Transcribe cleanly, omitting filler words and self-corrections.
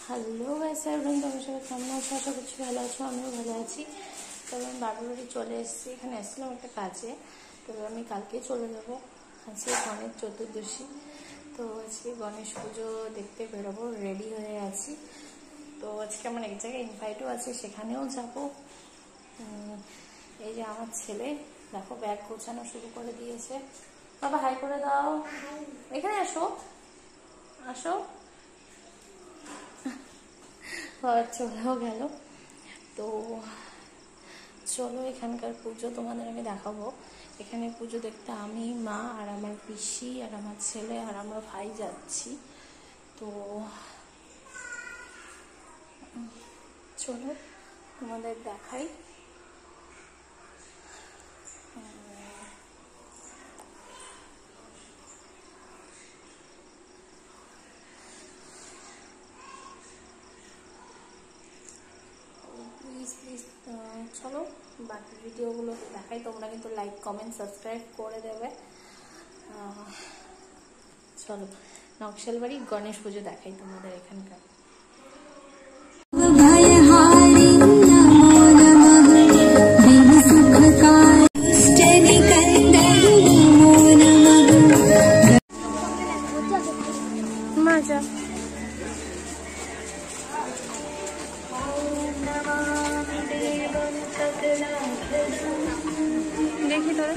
Hello guys, তোমার সবাই কেমন আছো? আশা করছি ভালো আছো, আমিও ভালো আছি। তবে আমি বাপের বাড়ি চলে এসেছি, এখানে এসেছিলাম একটা কাজে। তবে আমি কালকে চলে যাবো। আজকে গণেশ চতুর্দশী, তো আজকে গণেশ পুজো দেখতে বেরোবো, রেডি হয়ে আছি। তো আজকে আমার এক জায়গায় ইনভাইটও আছে, সেখানেও যাবো। এই যে আমার ছেলে দেখো ব্যাগ গোছানো শুরু করে দিয়েছে। বাবা হাই করে দাও, এখানে আসো আসো। চলেও গেল। তো চলো এখানকার পুজো তোমাদের আমি দেখাবো। এখানে পুজো দেখতে আমি, মা আর আমার পিসি আর আমার ছেলে আর আমার ভাই যাচ্ছি। তো চলো তোমাদের দেখাই। প্লিজ প্লিজ চলো বাকি ভিডিওগুলো দেখাই। তোমরা কিন্তু লাইক কমেন্ট সাবস্ক্রাইব করে দেবে। চলো নকশালবাড়ি গণেশ পুজো দেখাই তোমাদের এখানকার। মজা দেখি তোরা